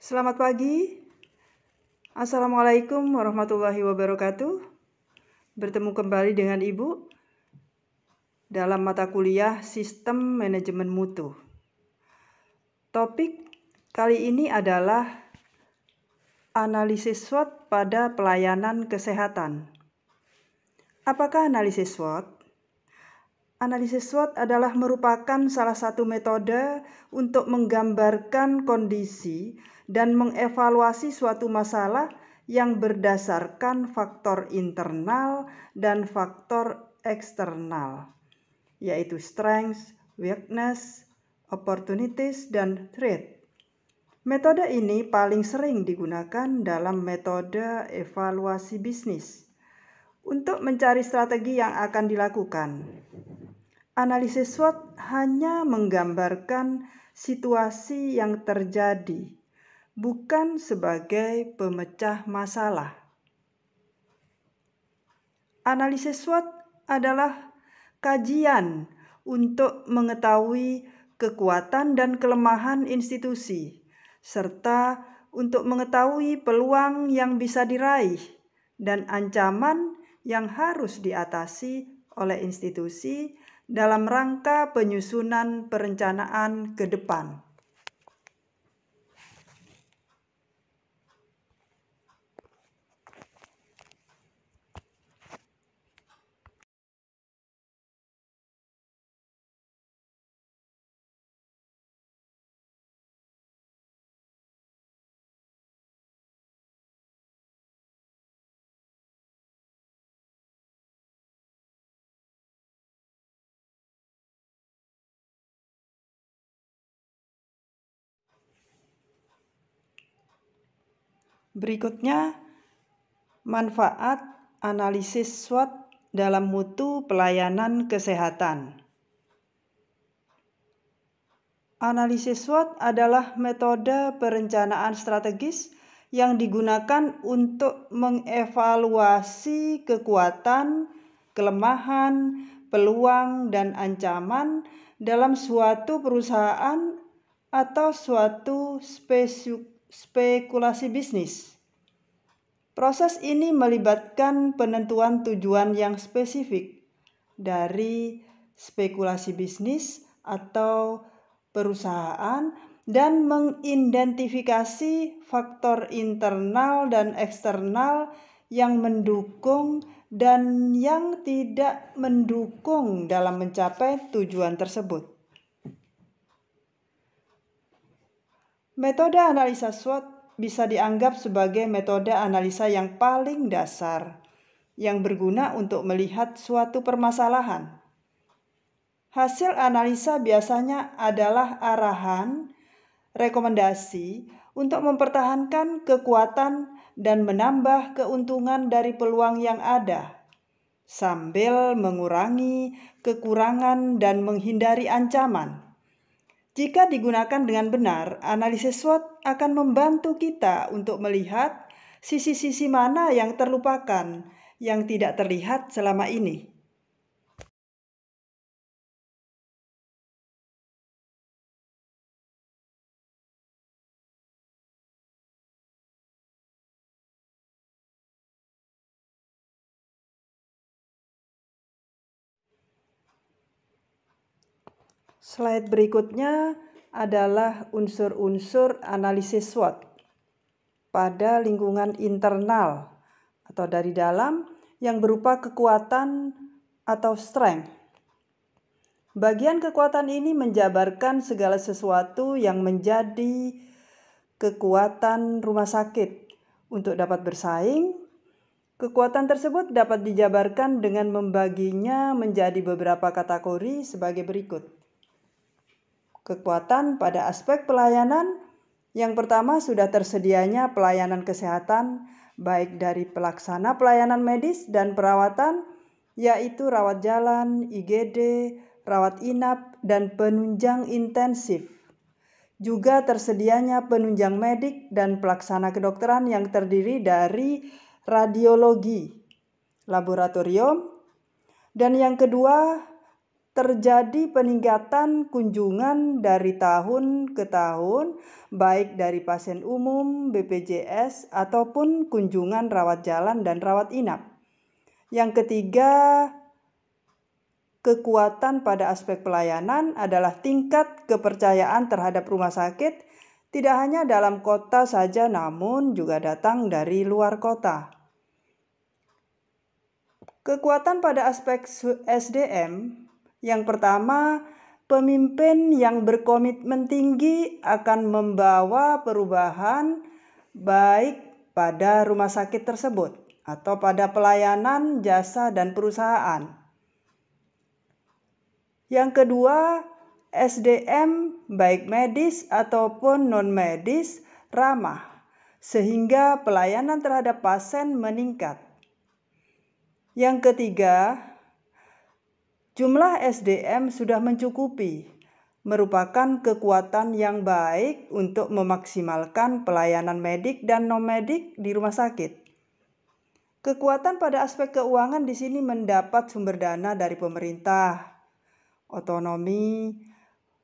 Selamat pagi. Assalamualaikum warahmatullahi wabarakatuh. Bertemu kembali dengan Ibu dalam mata kuliah Sistem Manajemen Mutu. Topik kali ini adalah analisis SWOT pada pelayanan kesehatan. Apakah analisis SWOT? Analisis SWOT adalah merupakan salah satu metode untuk menggambarkan kondisi dan mengevaluasi suatu masalah yang berdasarkan faktor internal dan faktor eksternal, yaitu strengths, weakness, opportunities, dan threat. Metode ini paling sering digunakan dalam metode evaluasi bisnis untuk mencari strategi yang akan dilakukan. Analisis SWOT hanya menggambarkan situasi yang terjadi, bukan sebagai pemecah masalah. Analisis SWOT adalah kajian untuk mengetahui kekuatan dan kelemahan institusi, serta untuk mengetahui peluang yang bisa diraih dan ancaman yang harus diatasi oleh institusi dalam rangka penyusunan perencanaan ke depan. Berikutnya, manfaat analisis SWOT dalam mutu pelayanan kesehatan. Analisis SWOT adalah metode perencanaan strategis yang digunakan untuk mengevaluasi kekuatan, kelemahan, peluang, dan ancaman dalam suatu perusahaan atau suatu spekulasi bisnis. Proses ini melibatkan penentuan tujuan yang spesifik dari spekulasi bisnis atau perusahaan dan mengidentifikasi faktor internal dan eksternal yang mendukung dan yang tidak mendukung dalam mencapai tujuan tersebut. Metode analisa SWOT bisa dianggap sebagai metode analisa yang paling dasar, yang berguna untuk melihat suatu permasalahan. Hasil analisa biasanya adalah arahan, rekomendasi untuk mempertahankan kekuatan dan menambah keuntungan dari peluang yang ada, sambil mengurangi kekurangan dan menghindari ancaman. Jika digunakan dengan benar, analisis SWOT akan membantu kita untuk melihat sisi-sisi mana yang terlupakan, yang tidak terlihat selama ini. Slide berikutnya adalah unsur-unsur analisis SWOT pada lingkungan internal atau dari dalam yang berupa kekuatan atau strength. Bagian kekuatan ini menjabarkan segala sesuatu yang menjadi kekuatan rumah sakit untuk dapat bersaing. Kekuatan tersebut dapat dijabarkan dengan membaginya menjadi beberapa kategori sebagai berikut. Kekuatan pada aspek pelayanan, yang pertama sudah tersedianya pelayanan kesehatan baik dari pelaksana pelayanan medis dan perawatan, yaitu rawat jalan, IGD, rawat inap, dan penunjang intensif. Juga tersedianya penunjang medik dan pelaksana kedokteran yang terdiri dari radiologi, laboratorium, dan yang kedua terjadi peningkatan kunjungan dari tahun ke tahun, baik dari pasien umum, BPJS, ataupun kunjungan rawat jalan dan rawat inap. Yang ketiga, kekuatan pada aspek pelayanan adalah tingkat kepercayaan terhadap rumah sakit, tidak hanya dalam kota saja namun juga datang dari luar kota. Kekuatan pada aspek SDM, yang pertama, pemimpin yang berkomitmen tinggi akan membawa perubahan baik pada rumah sakit tersebut atau pada pelayanan, jasa, dan perusahaan. Yang kedua, SDM baik medis ataupun non-medis ramah, sehingga pelayanan terhadap pasien meningkat. Yang ketiga, jumlah SDM sudah mencukupi, merupakan kekuatan yang baik untuk memaksimalkan pelayanan medik dan non-medik di rumah sakit. Kekuatan pada aspek keuangan di sini mendapat sumber dana dari pemerintah, otonomi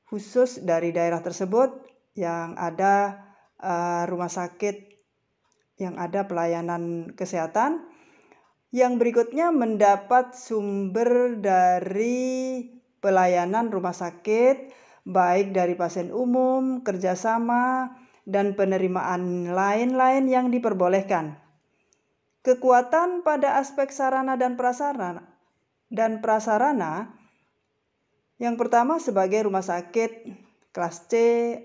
khusus dari daerah tersebut yang ada rumah sakit, yang ada pelayanan kesehatan. Yang berikutnya mendapat sumber dari pelayanan rumah sakit, baik dari pasien umum, kerjasama, dan penerimaan lain-lain yang diperbolehkan. Kekuatan pada aspek sarana dan prasarana, yang pertama sebagai rumah sakit kelas C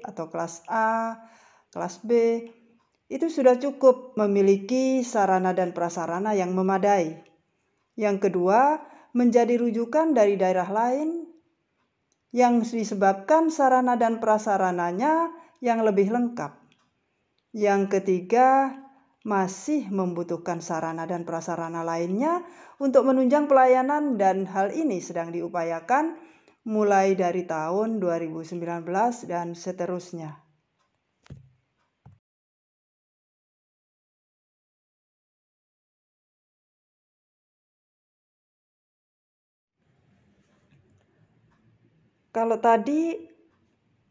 atau kelas A, kelas B, itu sudah cukup memiliki sarana dan prasarana yang memadai. Yang kedua, menjadi rujukan dari daerah lain yang disebabkan sarana dan prasarananya yang lebih lengkap. Yang ketiga, masih membutuhkan sarana dan prasarana lainnya untuk menunjang pelayanan, dan hal ini sedang diupayakan mulai dari tahun 2019 dan seterusnya. Kalau tadi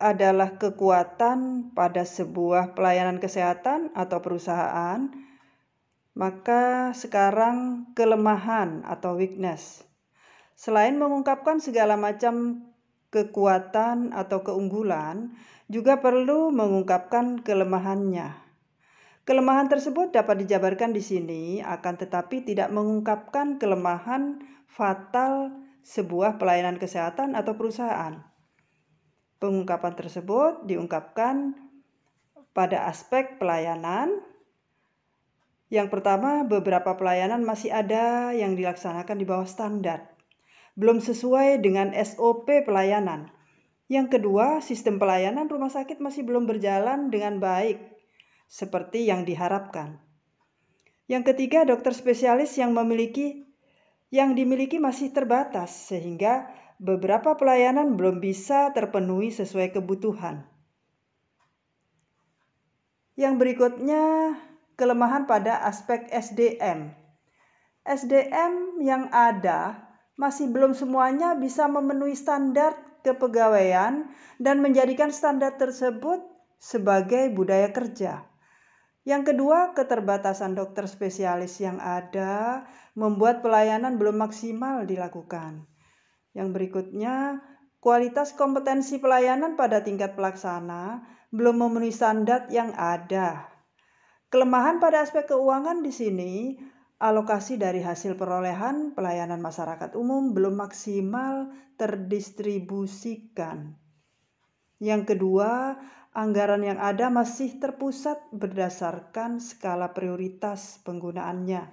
adalah kekuatan pada sebuah pelayanan kesehatan atau perusahaan, maka sekarang kelemahan atau weakness. Selain mengungkapkan segala macam kekuatan atau keunggulan, juga perlu mengungkapkan kelemahannya. Kelemahan tersebut dapat dijabarkan di sini, akan tetapi tidak mengungkapkan kelemahan fatal sebuah pelayanan kesehatan atau perusahaan. Pengungkapan tersebut diungkapkan pada aspek pelayanan. Yang pertama, beberapa pelayanan masih ada yang dilaksanakan di bawah standar, belum sesuai dengan SOP pelayanan. Yang kedua, sistem pelayanan rumah sakit masih belum berjalan dengan baik seperti yang diharapkan. Yang ketiga, dokter spesialis yang dimiliki masih terbatas, sehingga beberapa pelayanan belum bisa terpenuhi sesuai kebutuhan. Yang berikutnya, kelemahan pada aspek SDM. SDM yang ada masih belum semuanya bisa memenuhi standar kepegawaian dan menjadikan standar tersebut sebagai budaya kerja. Yang kedua, keterbatasan dokter spesialis yang ada membuat pelayanan belum maksimal dilakukan. Yang berikutnya, kualitas kompetensi pelayanan pada tingkat pelaksana belum memenuhi standar yang ada. Kelemahan pada aspek keuangan di sini, alokasi dari hasil perolehan pelayanan masyarakat umum belum maksimal terdistribusikan. Yang kedua, anggaran yang ada masih terpusat berdasarkan skala prioritas penggunaannya.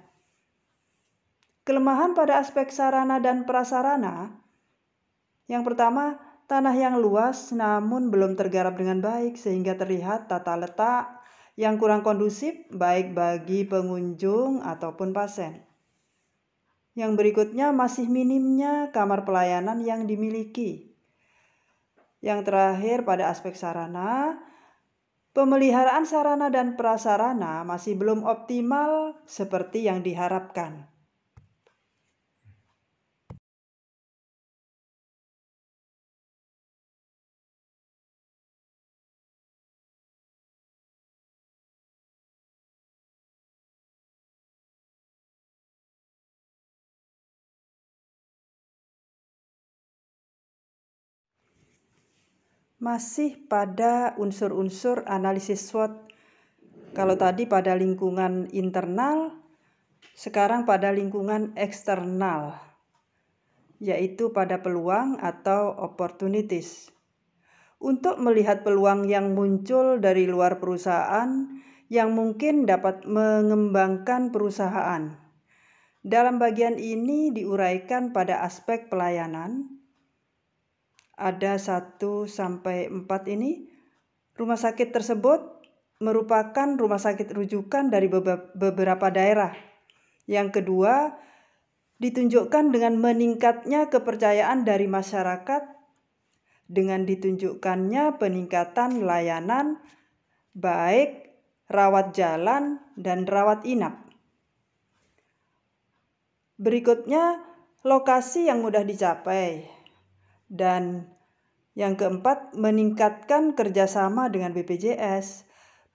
Kelemahan pada aspek sarana dan prasarana. Yang pertama, tanah yang luas namun belum tergarap dengan baik sehingga terlihat tata letak yang kurang kondusif baik bagi pengunjung ataupun pasien. Yang berikutnya, masih minimnya kamar pelayanan yang dimiliki. Yang terakhir, pada aspek sarana, pemeliharaan sarana dan prasarana masih belum optimal seperti yang diharapkan. masih pada unsur-unsur analisis SWOT. Kalau tadi pada lingkungan internal, sekarang pada lingkungan eksternal, yaitu pada peluang atau opportunities. Untuk melihat peluang yang muncul dari luar perusahaan yang mungkin dapat mengembangkan perusahaan. Dalam bagian ini diuraikan pada aspek pelayanan. Ada 1-4 ini. Rumah sakit tersebut merupakan rumah sakit rujukan dari beberapa daerah. Yang kedua, ditunjukkan dengan meningkatnya kepercayaan dari masyarakat dengan ditunjukkannya peningkatan layanan baik rawat jalan dan rawat inap. Berikutnya, lokasi yang mudah dicapai. Dan yang keempat, meningkatkan kerjasama dengan BPJS,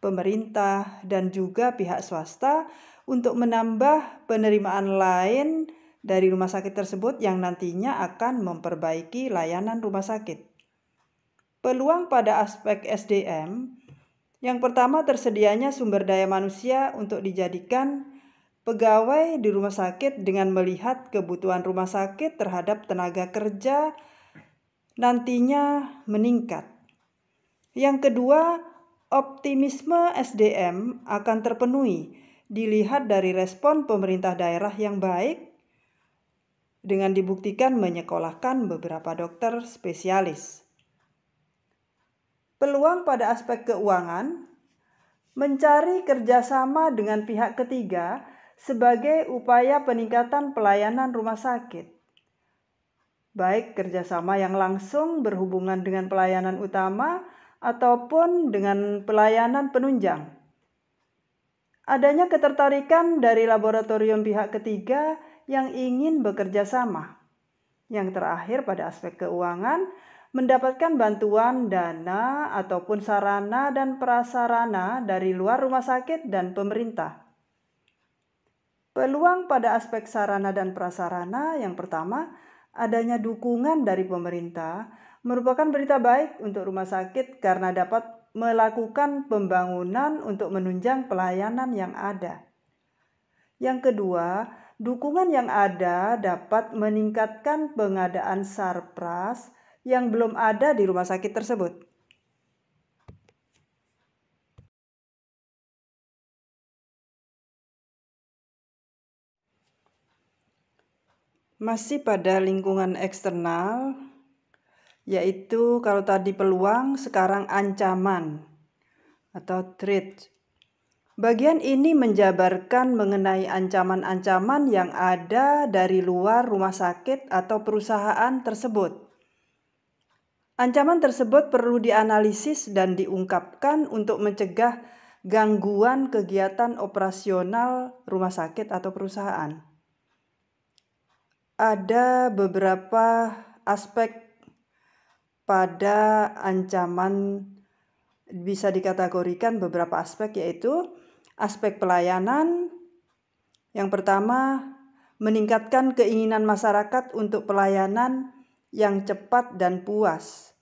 pemerintah, dan juga pihak swasta untuk menambah penerimaan lain dari rumah sakit tersebut yang nantinya akan memperbaiki layanan rumah sakit. Peluang pada aspek SDM, yang pertama tersedianya sumber daya manusia untuk dijadikan pegawai di rumah sakit dengan melihat kebutuhan rumah sakit terhadap tenaga kerja nantinya meningkat. Yang kedua, optimisme SDM akan terpenuhi dilihat dari respon pemerintah daerah yang baik dengan dibuktikan menyekolahkan beberapa dokter spesialis. Peluang pada aspek keuangan, mencari kerjasama dengan pihak ketiga sebagai upaya peningkatan pelayanan rumah sakit, baik kerjasama yang langsung berhubungan dengan pelayanan utama ataupun dengan pelayanan penunjang. Adanya ketertarikan dari laboratorium pihak ketiga yang ingin bekerja sama. Yang terakhir pada aspek keuangan, mendapatkan bantuan dana ataupun sarana dan prasarana dari luar rumah sakit dan pemerintah. Peluang pada aspek sarana dan prasarana yang pertama, adanya dukungan dari pemerintah merupakan berita baik untuk rumah sakit karena dapat melakukan pembangunan untuk menunjang pelayanan yang ada. Yang kedua, dukungan yang ada dapat meningkatkan pengadaan sarpras yang belum ada di rumah sakit tersebut. Masih pada lingkungan eksternal, yaitu kalau tadi peluang, sekarang ancaman atau threat. Bagian ini menjabarkan mengenai ancaman-ancaman yang ada dari luar rumah sakit atau perusahaan tersebut. Ancaman tersebut perlu dianalisis dan diungkapkan untuk mencegah gangguan kegiatan operasional rumah sakit atau perusahaan. Ada beberapa aspek pada ancaman, bisa dikategorikan beberapa aspek, yaitu aspek pelayanan. Yang pertama, meningkatkan keinginan masyarakat untuk pelayanan yang cepat dan puas.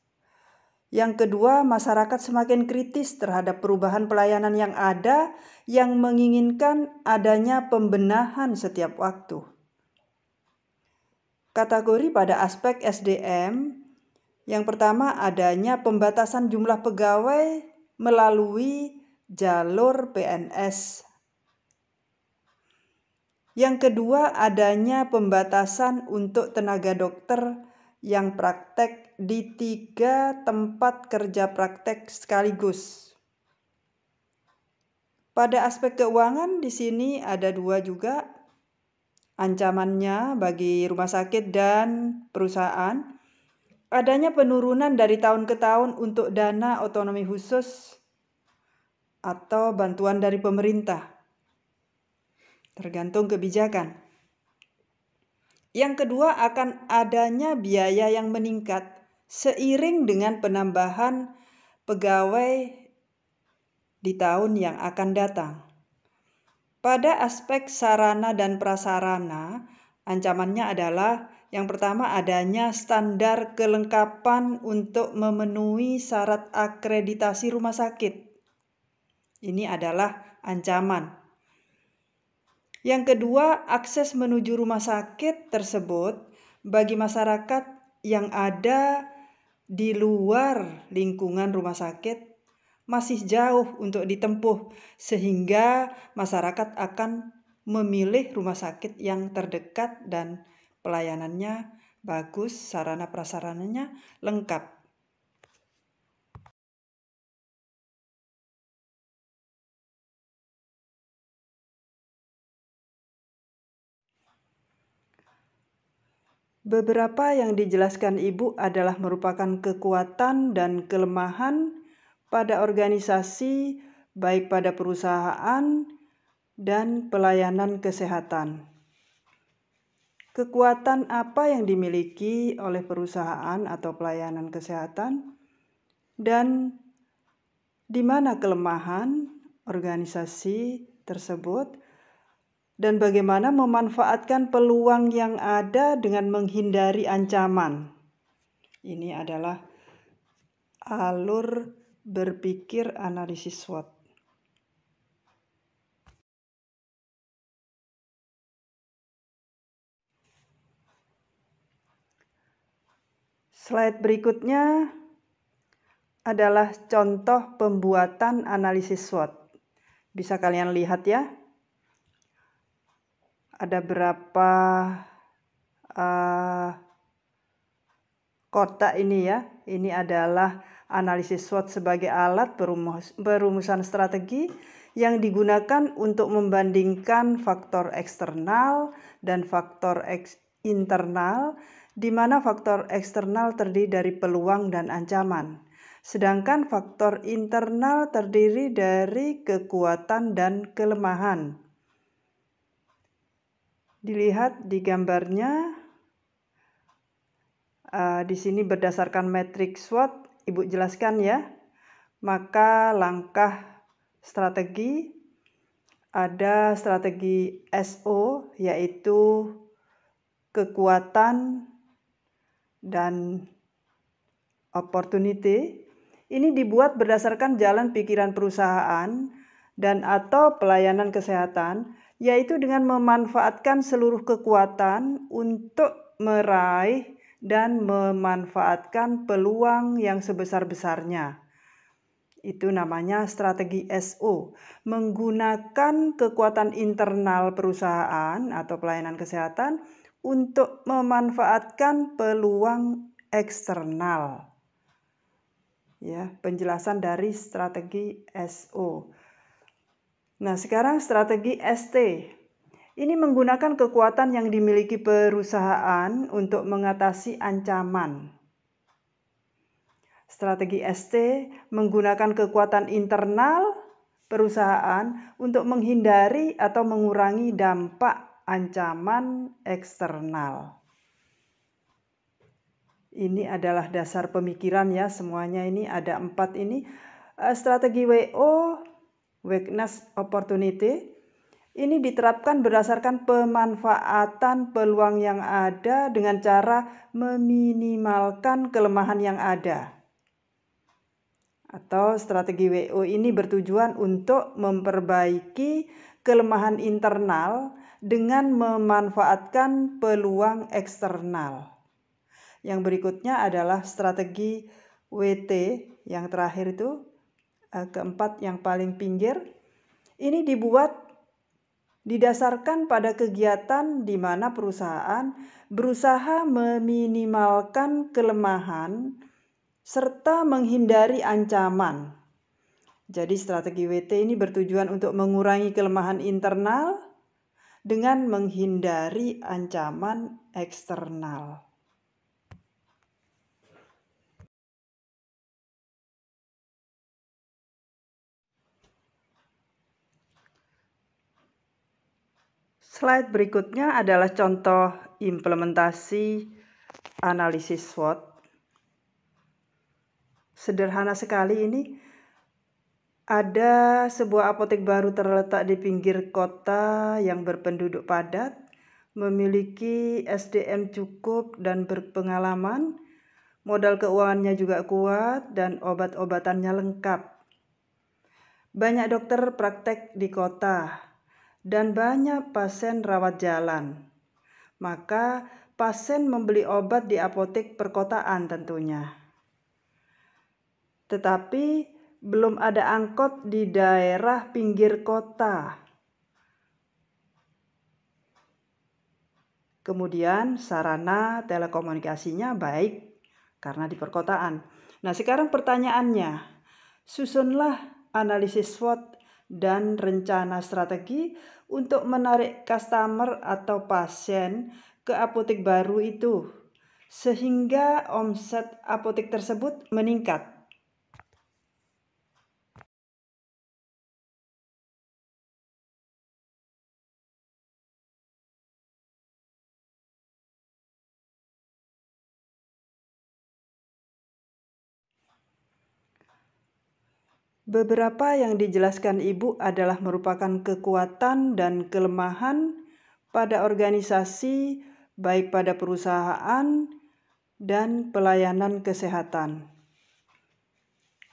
Yang kedua, masyarakat semakin kritis terhadap perubahan pelayanan yang ada yang menginginkan adanya pembenahan setiap waktu. Kategori pada aspek SDM, yang pertama adanya pembatasan jumlah pegawai melalui jalur PNS. Yang kedua adanya pembatasan untuk tenaga dokter yang praktek di 3 tempat kerja praktek sekaligus. Pada aspek keuangan di sini ada 2 juga ancamannya bagi rumah sakit dan perusahaan. Adanya penurunan dari tahun ke tahun untuk dana otonomi khusus atau bantuan dari pemerintah, tergantung kebijakan. Yang kedua akan adanya biaya yang meningkat seiring dengan penambahan pegawai di tahun yang akan datang. Pada aspek sarana dan prasarana, ancamannya adalah Yang pertama, adanya standar kelengkapan untuk memenuhi syarat akreditasi rumah sakit. Ini adalah ancaman. Yang kedua, akses menuju rumah sakit tersebut bagi masyarakat yang ada di luar lingkungan rumah sakit masih jauh untuk ditempuh, sehingga masyarakat akan memilih rumah sakit yang terdekat dan pelayanannya bagus, sarana prasarananya lengkap. Beberapa yang dijelaskan Ibu adalah merupakan kekuatan dan kelemahan pada organisasi, baik pada perusahaan dan pelayanan kesehatan. Kekuatan apa yang dimiliki oleh perusahaan atau pelayanan kesehatan, dan di mana kelemahan organisasi tersebut, dan bagaimana memanfaatkan peluang yang ada dengan menghindari ancaman. Ini adalah alur berpikir analisis SWOT. Slide berikutnya adalah contoh pembuatan analisis SWOT. Bisa kalian lihat ya. Ada berapa kotak ini ya. Ini adalah analisis SWOT sebagai alat perumusan strategi yang digunakan untuk membandingkan faktor eksternal dan faktor internal, di mana faktor eksternal terdiri dari peluang dan ancaman, sedangkan faktor internal terdiri dari kekuatan dan kelemahan. Dilihat di gambarnya, di sini berdasarkan matriks SWOT, Ibu jelaskan ya. Maka langkah strategi, ada strategi SO, yaitu kekuatan dan opportunity. Ini dibuat berdasarkan jalan pikiran perusahaan dan atau pelayanan kesehatan, yaitu dengan memanfaatkan seluruh kekuatan untuk meraih dan memanfaatkan peluang yang sebesar-besarnya. Itu namanya strategi SO, menggunakan kekuatan internal perusahaan atau pelayanan kesehatan untuk memanfaatkan peluang eksternal. Ya, penjelasan dari strategi SO. Nah, sekarang strategi ST. Ini menggunakan kekuatan yang dimiliki perusahaan untuk mengatasi ancaman. Strategi ST menggunakan kekuatan internal perusahaan untuk menghindari atau mengurangi dampak ancaman eksternal. Ini adalah dasar pemikiran ya, semuanya ini ada 4 ini. Strategi WO, Weakness Opportunity, ini diterapkan berdasarkan pemanfaatan peluang yang ada dengan cara meminimalkan kelemahan yang ada. Atau strategi WO ini bertujuan untuk memperbaiki kelemahan internal dengan memanfaatkan peluang eksternal. Yang berikutnya adalah strategi WT, yang terakhir itu, keempat yang paling pinggir. Ini dibuat didasarkan pada kegiatan di mana perusahaan berusaha meminimalkan kelemahan serta menghindari ancaman. Jadi strategi WT ini bertujuan untuk mengurangi kelemahan internal dengan menghindari ancaman eksternal. Slide berikutnya adalah contoh implementasi analisis SWOT. Sederhana sekali ini. Ada sebuah apotek baru terletak di pinggir kota yang berpenduduk padat, memiliki SDM cukup dan berpengalaman, modal keuangannya juga kuat, dan obat-obatannya lengkap. Banyak dokter praktek di kota, dan banyak pasien rawat jalan. Maka pasien membeli obat di apotek perkotaan tentunya. Tetapi belum ada angkot di daerah pinggir kota. Kemudian sarana telekomunikasinya baik karena di perkotaan. Nah, sekarang pertanyaannya, susunlah analisis SWOT dan rencana strategi untuk menarik customer atau pasien ke apotek baru itu, sehingga omset apotek tersebut meningkat. Beberapa yang dijelaskan Ibu adalah merupakan kekuatan dan kelemahan pada organisasi, baik pada perusahaan dan pelayanan kesehatan.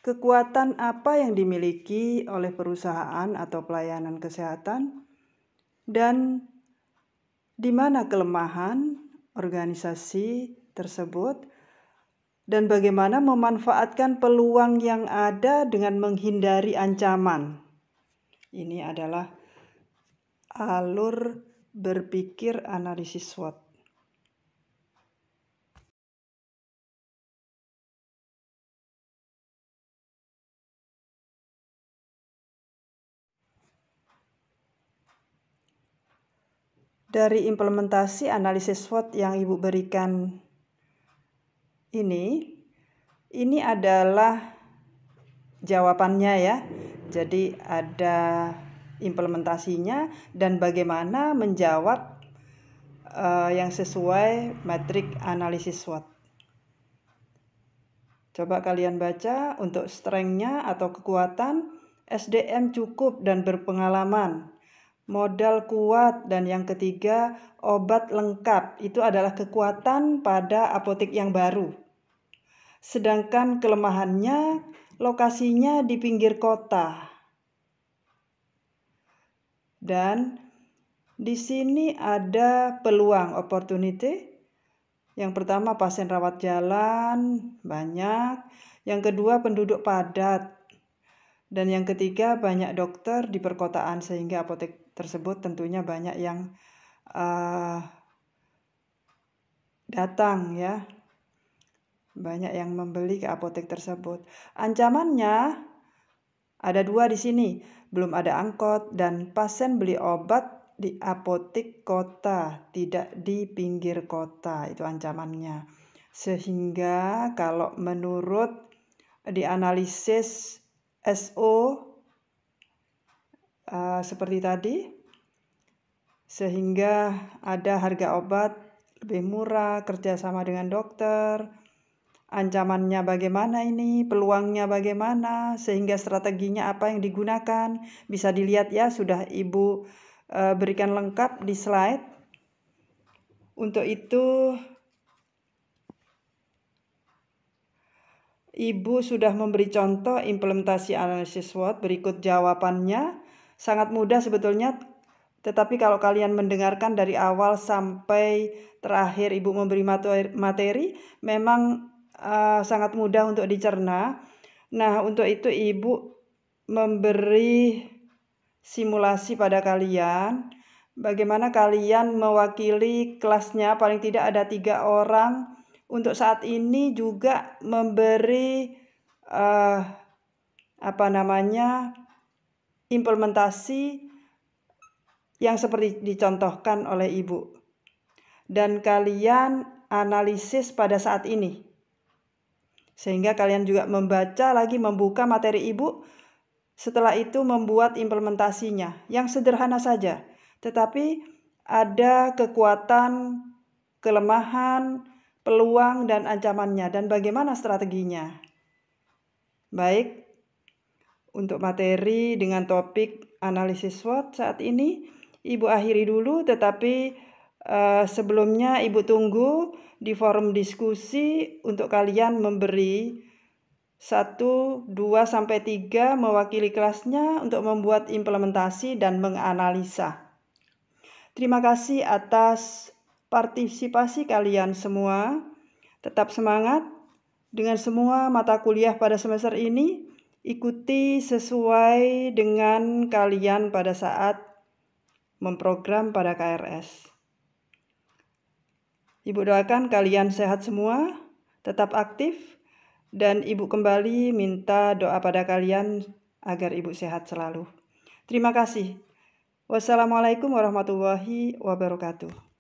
Kekuatan apa yang dimiliki oleh perusahaan atau pelayanan kesehatan, dan di mana kelemahan organisasi tersebut, dan bagaimana memanfaatkan peluang yang ada dengan menghindari ancaman. Ini adalah alur berpikir analisis SWOT. Dari implementasi analisis SWOT yang Ibu berikan ini adalah jawabannya ya. Jadi ada implementasinya dan bagaimana menjawab yang sesuai metrik analisis SWOT. Coba kalian baca untuk strength-nya atau kekuatan, SDM cukup dan berpengalaman, modal kuat, dan yang ketiga obat lengkap. Itu adalah kekuatan pada apotek yang baru. Sedangkan kelemahannya lokasinya di pinggir kota. Dan di sini ada peluang opportunity. Yang pertama pasien rawat jalan banyak, yang kedua penduduk padat, dan yang ketiga banyak dokter di perkotaan sehingga apotek tersebut tentunya banyak yang datang ya. Banyak yang membeli ke apotek tersebut. Ancamannya ada dua di sini, belum ada angkot dan pasien beli obat di apotek kota, tidak di pinggir kota. Itu ancamannya. Sehingga kalau menurut di analisis SO seperti tadi, sehingga ada harga obat lebih murah, kerjasama dengan dokter. Ancamannya bagaimana ini, peluangnya bagaimana, sehingga strateginya apa yang digunakan. Bisa dilihat ya, sudah Ibu berikan lengkap di slide. Untuk itu Ibu sudah memberi contoh implementasi analisis SWOT. Berikut jawabannya. Sangat mudah sebetulnya, tetapi kalau kalian mendengarkan dari awal sampai terakhir Ibu memberi materi, memang sangat mudah untuk dicerna. Nah, untuk itu Ibu memberi simulasi pada kalian. Bagaimana kalian mewakili kelasnya, paling tidak ada 3 orang. Untuk saat ini juga memberi implementasi yang seperti dicontohkan oleh Ibu. Dan kalian analisis pada saat ini. Sehingga kalian juga membaca lagi, membuka materi Ibu. Setelah itu membuat implementasinya yang sederhana saja. Tetapi ada kekuatan, kelemahan, peluang, dan ancamannya. Dan bagaimana strateginya. Baik, untuk materi dengan topik analisis SWOT saat ini Ibu akhiri dulu, tetapi Sebelumnya Ibu tunggu di forum diskusi untuk kalian memberi 1, 2, sampai 3 mewakili kelasnya untuk membuat implementasi dan menganalisa. Terima kasih atas partisipasi kalian semua. Tetap semangat dengan semua mata kuliah pada semester ini. Ikuti sesuai dengan kalian pada saat memprogram pada KRS. Ibu doakan kalian sehat semua, tetap aktif, dan Ibu kembali minta doa pada kalian agar Ibu sehat selalu. Terima kasih. Wassalamualaikum warahmatullahi wabarakatuh.